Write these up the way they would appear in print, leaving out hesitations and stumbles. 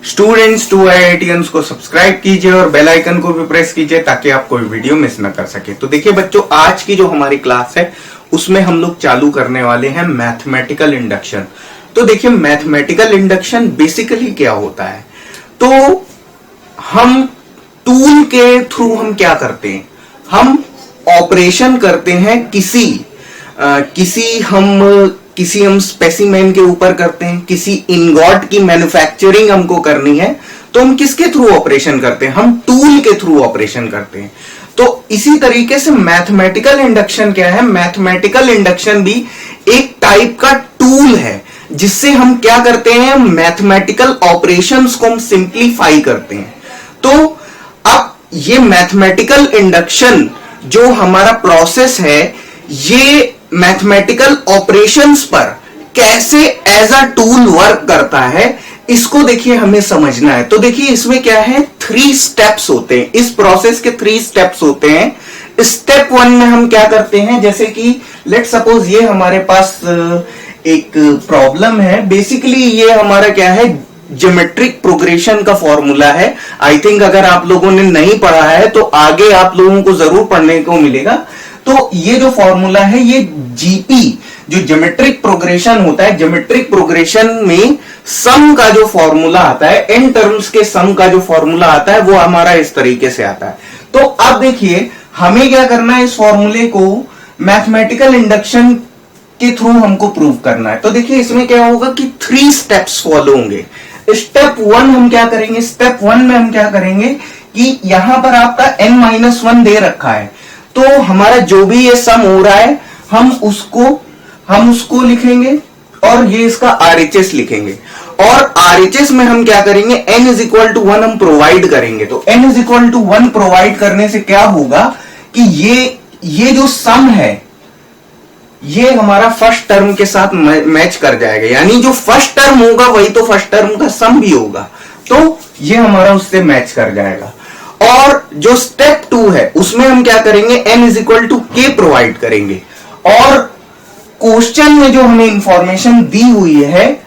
Students to IITians को subscribe कीजिए और बेल आइकन को भी प्रेस कीजिए ताकि आप कोई वीडियो मिस न कर सके। तो देखिए बच्चों, आज की जो हमारी क्लास है उसमें हम लोग चालू करने वाले हैं मैथमेटिकल इंडक्शन। तो देखिए, मैथमेटिकल इंडक्शन बेसिकली क्या होता है, तो हम टूल के थ्रू हम क्या करते हैं, हम ऑपरेशन करते हैं किसी हम स्पेसिमेन के ऊपर करते हैं, किसी इनगॉट की मैन्युफैक्चरिंग हमको करनी है तो हम किसके थ्रू ऑपरेशन करते हैं, हम टूल के थ्रू ऑपरेशन करते हैं। तो इसी तरीके से मैथमेटिकल इंडक्शन क्या है, मैथमेटिकल इंडक्शन भी एक टाइप का टूल है जिससे हम क्या करते हैं, मैथमेटिकल ऑपरेशंस को हम सिंप्लीफाई करते हैं। तो अब ये मैथमेटिकल इंडक्शन जो हमारा प्रोसेस है, ये मैथमेटिकल ऑपरेशंस पर कैसे एज अ टूल वर्क करता है, इसको देखिए हमें समझना है। तो देखिए इसमें क्या है, 3 स्टेप्स होते हैं, इस प्रोसेस के 3 स्टेप्स होते हैं। स्टेप 1 में हम क्या करते हैं, जैसे कि लेट सपोज ये हमारे पास एक प्रॉब्लम है। बेसिकली ये हमारा क्या है, ज्योमेट्रिक प्रोग्रेशन का फॉर्मूला है। आई थिंक अगर आप लोगों ने नहीं पढ़ा है तो आगे आप लोगों को जरूर पढ़ने को मिलेगा। तो ये जो फॉर्मूला है, ये जीपी जो ज्योमेट्रिक प्रोग्रेशन होता है, ज्योमेट्रिक प्रोग्रेशन में सम का जो फॉर्मूला आता है, n टर्म्स के सम का जो फॉर्मूला आता है वो हमारा इस तरीके से आता है। तो अब देखिए हमें क्या करना है, इस फॉर्मूले को मैथमेटिकल इंडक्शन के थ्रू हमको प्रूव करना है। तो देखिए इसमें क्या होगा कि 3 स्टेप्स फॉलो होंगे। स्टेप 1 हम क्या करेंगे, स्टेप 1 में हम क्या करेंगे कि यहां पर आपका n-1 दे रखा है, तो हमारा जो भी ये सम हो रहा है हम उसको लिखेंगे और ये इसका RHS लिखेंगे। और RHS में हम क्या करेंगे, n=1 हम प्रोवाइड करेंगे। तो n=1 प्रोवाइड करने से क्या होगा कि ये जो सम है ये हमारा फर्स्ट टर्म के साथ मैच कर जाएगा, यानी जो फर्स्ट टर्म होगा वही तो फर्स्ट टर्म का सम भी होगा, तो ये हमारा उससे मैच कर जाएगा। और जो स्टेप 2 है उसमें हम क्या करेंगे, n=k प्रोवाइड करेंगे और क्वेश्चन में जो हमें इंफॉर्मेशन दी हुई है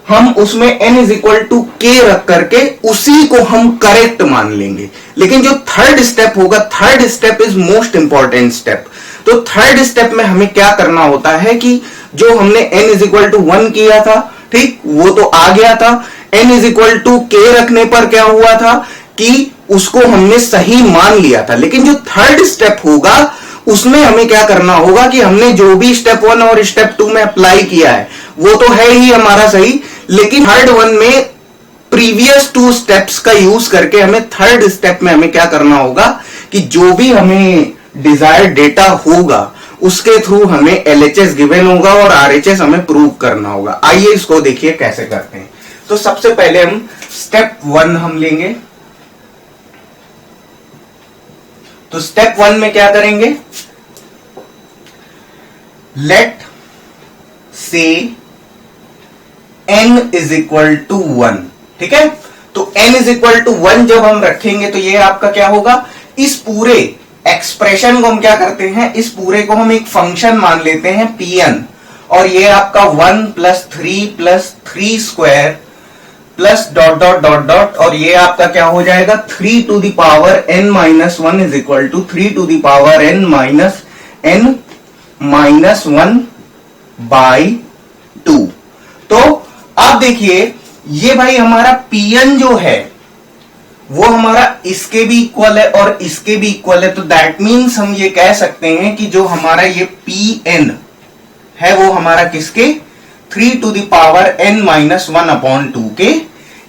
हम उसमें n=k रख करके उसी को हम करेक्ट मान लेंगे। लेकिन जो थर्ड स्टेप होगा, third step is most important step. तो थर्ड स्टेप में हमें क्या करना होता है कि जो हमने n=1 किया था, ठीक, वो तो आ गया था। n=k रखने पर क्या हुआ था कि उसको हमने सही मान लिया था। लेकिन जो थर्ड स्टेप होगा उसमें हमें क्या करना होगा कि हमने जो भी स्टेप 1 और स्टेप 2 में अप्लाई किया है वो तो है ही हमारा सही, लेकिन थर्ड 1 में प्रीवियस 2 स्टेप्स का यूज करके हमें थर्ड स्टेप में हमें क्या करना होगा कि जो भी हमें डिजायर्ड डेटा होगा उसके थ्रू हमें LHS गिवन होगा और RHS हमें प्रूव करना होगा। आइए इसको देखिए कैसे करते हैं। तो सबसे पहले हम स्टेप 1 हम लेंगे। तो स्टेप 1 में क्या करेंगे, लेट से n=1, ठीक है। तो n=1 जब हम रखेंगे तो ये आपका क्या होगा, इस पूरे एक्सप्रेशन को हम क्या करते हैं, इस पूरे को हम एक फंक्शन मान लेते हैं Pn, और ये आपका 1 + 3 + 3 square plus dot dot dot dot, और ये आपका क्या हो जाएगा, 3n-1 = 3n-1/2। तो अब देखिए ये भाई हमारा Pn जो है वो हमारा इसके भी इक्वल है और इसके भी इक्वल है। तो दैट मीन्स हम ये कह सकते हैं कि जो हमारा ये Pn है वो हमारा किसके, 3n-1/2 के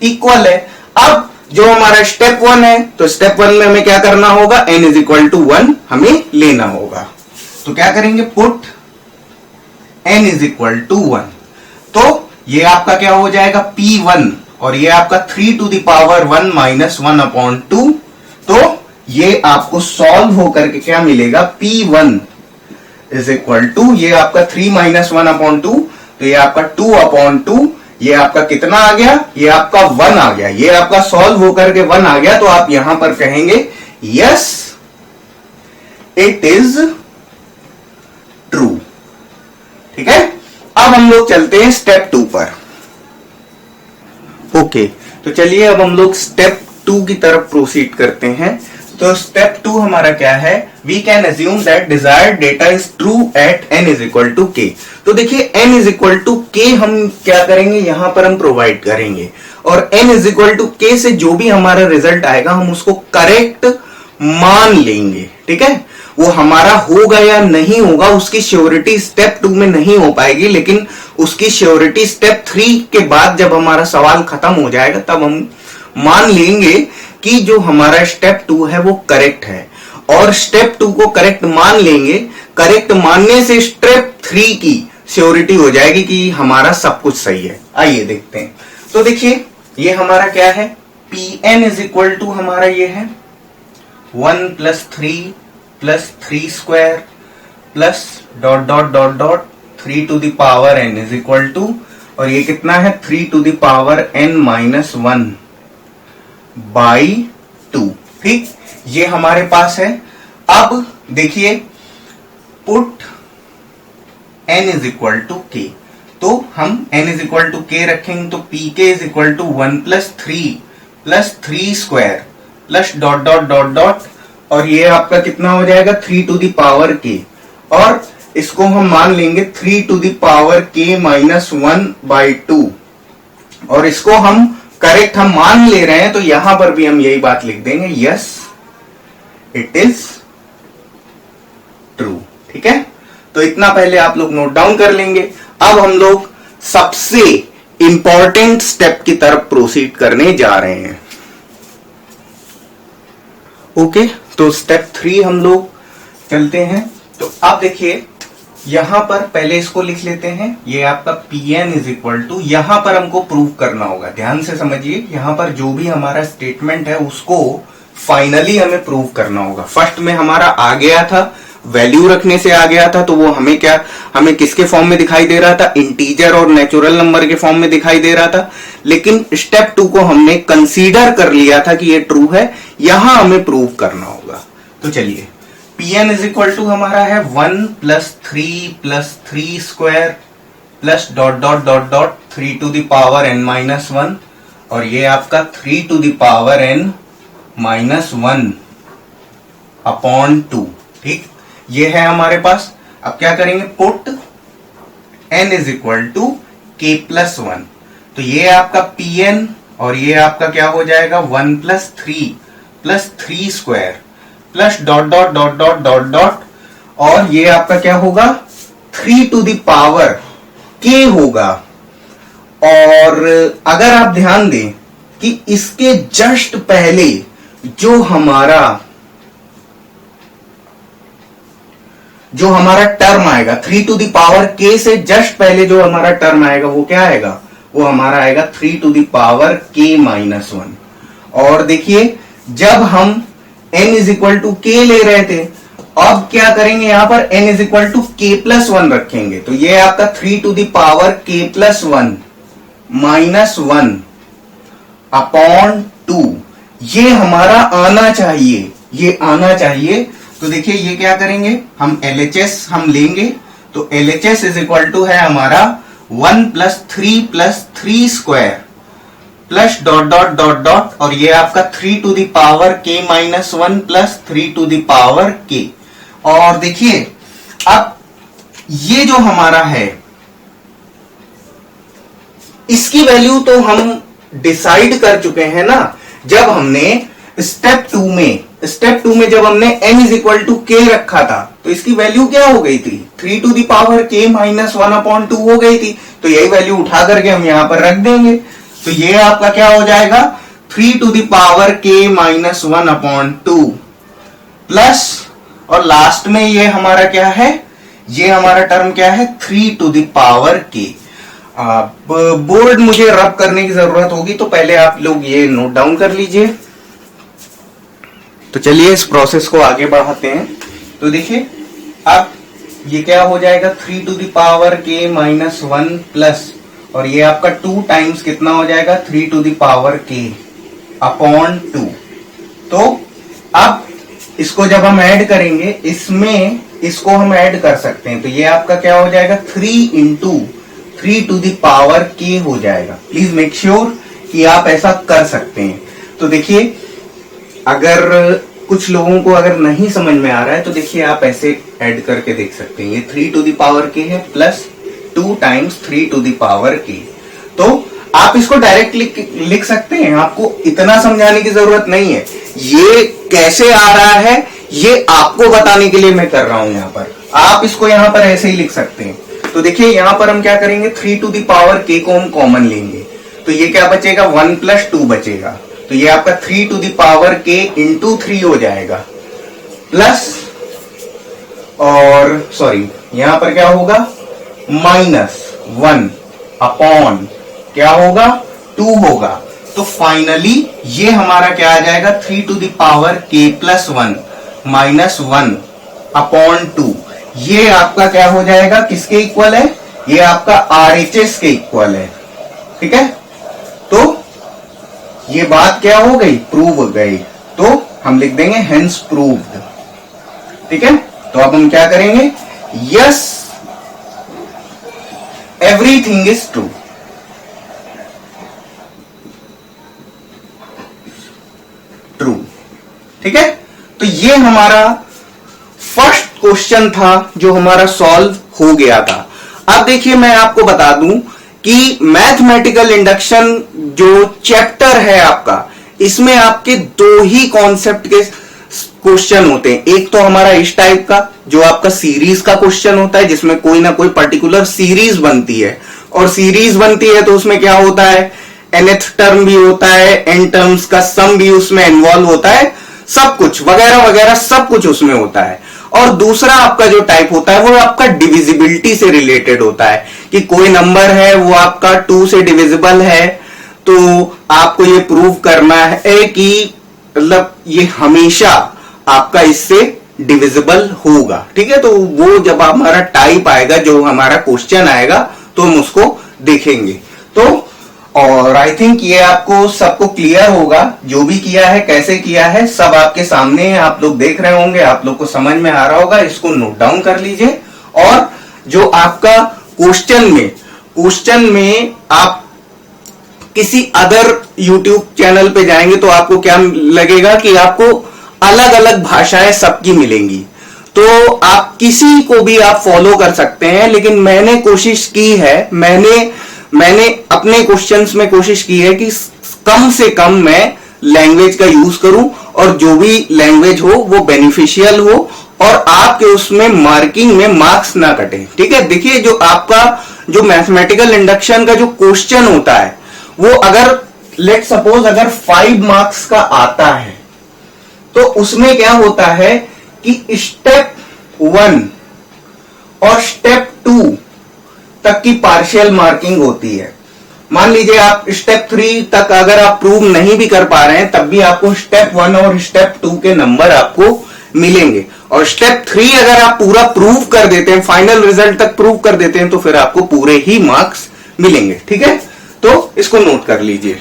इक्वल है। अब जो हमारा स्टेप 1 है, तो स्टेप 1 में हमें क्या करना होगा, n=1 हमें लेना होगा। तो क्या करेंगे, पुट n=1। तो ये आपका क्या हो जाएगा, P1, और ये आपका 3n-1 - 1/2। तो ये आपको सॉल्व होकर के क्या मिलेगा, P1 = ये आपका 3 - 1/2, तो ये आपका 2/2। ये आपका कितना आ गया, ये आपका 1 आ गया। ये आपका सॉल्व होकर के 1 आ गया। तो आप यहां पर कहेंगे यस इट इज ट्रू, ठीक है। अब हम लोग चलते हैं स्टेप 2 पर। ओके, तो चलिए अब हम लोग स्टेप 2 की तरफ प्रोसीड करते हैं। तो स्टेप 2 हमारा क्या है, we can assume that desired data is true at n is equal to k। तो देखिए n is equal to k हम क्या करेंगे, यहां पर हम प्रोवाइड करेंगे, और n is equal to k से जो भी हमारा रिजल्ट आएगा हम उसको करेक्ट मान लेंगे। ठीक है, वो हमारा होगा या नहीं होगा उसकी श्योरिटी स्टेप 2 में नहीं हो पाएगी, लेकिन उसकी श्योरिटी स्टेप 3 के बाद जब हमारा सवाल खत्म हो जाएगा तब हम मान लेंगे कि जो हमारा स्टेप 2 है वो करेक्ट है, और स्टेप 2 को करेक्ट मान लेंगे। करेक्ट मानने से स्टेप 3 की श्योरिटी हो जाएगी कि हमारा सब कुछ सही है। आइए देखते हैं। तो देखिए ये हमारा क्या है, Pn इज इक्वल टू हमारा ये है 1 plus 3 plus 3 square plus dot dot dot dot 3 to the power n is equal to, और ये कितना है 3 to the power n minus 1 by 2। ठीक, ये हमारे पास है। अब देखिए put n is equal to k, तो हम n is equal to k रखेंगे, तो pk is equal to 1 plus 3 square plus dot dot dot dot, और ये आपका कितना हो जाएगा 3 टू द पावर k, और इसको हम मान लेंगे 3 to the power k minus 1 by 2, और इसको हम करेक्ट हम मान ले रहे हैं, तो यहां पर भी हम यही बात लिख देंगे, यस इट इज ट्रू। ठीक है, तो इतना पहले आप लोग नोट डाउन कर लेंगे। अब हम लोग सबसे इंपॉर्टेंट स्टेप की तरफ प्रोसीड करने जा रहे हैं। ओके, तो स्टेप 3 हम लोग चलते हैं। तो आप देखिए यहां पर पहले इसको लिख लेते हैं, ये आपका Pn इज इक्वल टू, यहां पर हमको प्रूव करना होगा, ध्यान से समझिए, यहां पर जो भी हमारा स्टेटमेंट है उसको फाइनली हमें प्रूव करना होगा। फर्स्ट में हमारा आ गया था, वैल्यू रखने से आ गया था, तो वो हमें किसके फॉर्म में दिखाई दे रहा था, इंटीजर और नेचुरल नंबर के फॉर्म में दिखाई दे रहा था। लेकिन स्टेप 2 को हमने कंसीडर कर लिया था कि ये ट्रू है, यहां हमें प्रूव करना होगा। तो चलिए Pn इज इक्वल टू हमारा है 1 plus 3 square plus dot dot dot dot 3 to the power n minus 1, और ये आपका 3 to the power n minus 1 upon 2। ठीक, ये है हमारे पास। अब क्या करेंगे, put n is equal to k plus 1, तो ये आपका Pn और ये आपका क्या हो जाएगा 1 plus 3 square plus dot dot dot dot dot dot, और ये आपका क्या होगा 3 टू द पावर k होगा। और अगर आप ध्यान दें कि इसके जस्ट पहले जो हमारा टर्म आएगा 3 टू द पावर k से जस्ट पहले जो हमारा टर्म आएगा वो क्या आएगा, वो हमारा आएगा 3 to the power k minus 1। और देखिए जब हम n is equal to k ले रहे थे, अब क्या करेंगे, यहां पर n is equal to k plus 1 रखेंगे, तो ये आपका 3 to the power k plus 1 minus 1 upon 2, ये हमारा आना चाहिए, ये आना चाहिए। तो देखिए ये क्या करेंगे, हम LHS हम लेंगे, तो LHS इज इक्वल टू है हमारा 1 plus 3 square plus dot dot dot dot, और ये आपका 3 to the power k minus 1 plus 3 to the power k। और देखिए अब ये जो हमारा है इसकी वैल्यू तो हम डिसाइड कर चुके हैं ना, जब हमने स्टेप 2 में जब हमने n is equal to k रखा था, तो इसकी वैल्यू क्या हो गई थी 3 to the power k minus 1 upon 2 हो गई थी। तो यही वैल्यू उठा करके हम यहां पर रख देंगे, तो ये आपका क्या हो जाएगा 3 to the power k minus 1 upon 2 plus, और लास्ट में ये हमारा क्या है, ये हमारा टर्म क्या है 3 to the power k। Board मुझे रब करने की जरूरत होगी, तो पहले आप लोग ये नोट डाउन कर लीजिए। तो चलिए इस प्रोसेस को आगे बढ़ाते हैं। तो देखिए अब ये क्या हो जाएगा 3 to the power k minus 1 plus, और ये आपका 2 टाइम्स कितना हो जाएगा 3 to the power k upon 2। तो अब इसको जब हम ऐड करेंगे, इसमें इसको हम ऐड कर सकते हैं, तो ये आपका क्या हो जाएगा 3 into 3 to the power k हो जाएगा। प्लीज मेक श्योर कि आप ऐसा कर सकते हैं। तो देखिए, अगर कुछ लोगों को अगर नहीं समझ में आ रहा है तो देखिए आप ऐसे ऐड करके देख सकते हैं। ये 3 टू द पावर k है plus 2 times 3 to the power k। तो आप इसको डायरेक्ट लिख सकते हैं, आपको इतना समझाने की जरूरत नहीं है। ये कैसे आ रहा है ये आपको बताने के लिए मैं कर रहा हूं। यहां पर आप इसको यहां पर ऐसे ही लिख सकते हैं। तो देखिए यहां पर हम क्या करेंगे, 3 टू द पावर k को हम कॉमन लेंगे, तो ये क्या बचेगा, 1 प्लस 2 बचेगा। तो ये आपका 3 to the power k into 3 हो जाएगा, प्लस और सॉरी यहां पर क्या होगा, -1 अपॉन क्या होगा, 2 होगा। तो फाइनली ये हमारा क्या आ जाएगा, 3 to the power k plus 1 -1 upon 2। ये आपका क्या हो जाएगा, किसके इक्वल है, ये आपका RHS के इक्वल है। ठीक है, तो ये बात क्या हो गई, प्रूव हो गई। तो हम लिख देंगे हेंस प्रूव्ड। ठीक है, तो अब हम क्या करेंगे, yes everything is true. True. ठीक है, तो ये हमारा फर्स्ट क्वेश्चन था जो हमारा सॉल्व हो गया था। अब देखिए मैं आपको बता दूं कि मैथमेटिकल इंडक्शन जो चैप्टर है आपका, इसमें आपके 2 ही कॉन्सेप्ट के क्वेश्चन होते हैं। एक तो हमारा इस टाइप का जो आपका सीरीज का क्वेश्चन होता है, जिसमें कोई ना कोई पर्टिकुलर सीरीज बनती है, और सीरीज बनती है तो उसमें क्या होता है, nth टर्म भी होता है, n टर्म्स का सम भी उसमें इन्वॉल्व होता है, सब कुछ वगैरह वगैरह सब कुछ उसमें होता है। और दूसरा आपका जो टाइप होता है वो आपका डिविजिबिलिटी से रिलेटेड होता है, कि कोई नंबर है वो आपका 2 से डिविजिबल है, तो आपको ये प्रूव करना है कि मतलब ये हमेशा आपका इससे डिविजिबल होगा। ठीक है, तो वो जब हमारा टाइप आएगा, जो हमारा क्वेश्चन आएगा, तो हम उसको देखेंगे। तो और आई थिंक ये आपको सबको क्लियर होगा, जो भी किया है कैसे किया है सब आपके सामने है, आप लोग देख रहे होंगे, आप लोग को समझ में आ रहा होगा। इसको नोट डाउन कर लीजिए। और जो आपका क्वेश्चन में आप किसी अदर यूट्यूब चैनल पे जाएंगे तो आपको क्या लगेगा कि आपको अलग अलग भाषाएं सबकी मिलेंगी, तो आप किसी को भी आप फॉलो कर सकते हैं। लेकिन मैंने कोशिश की है, मैंने अपने क्वेश्चंस में कोशिश की है कि कम से कम मैं लैंग्वेज का यूज करूं, और जो भी लैंग्वेज हो वो बेनिफिशियल हो, और आपके उसमें मार्किंग में मार्क्स ना कटे। ठीक है, देखिए जो आपका जो मैथमेटिकल इंडक्शन का जो क्वेश्चन होता है वो अगर लेट सपोज अगर 5 मार्क्स का आता है, तो उसमें क्या होता है कि स्टेप 1 और स्टेप 2 तक की पार्शियल मार्किंग होती है। मान लीजिए आप स्टेप 3 तक अगर आप प्रूव नहीं भी कर पा रहे हैं, तब भी आपको स्टेप 1 और स्टेप 2 के नंबर आपको मिलेंगे। और स्टेप 3 अगर आप पूरा प्रूव कर देते हैं, फाइनल रिजल्ट तक प्रूव कर देते हैं, तो फिर आपको पूरे ही मार्क्स मिलेंगे। ठीक है, तो इसको नोट कर लीजिए।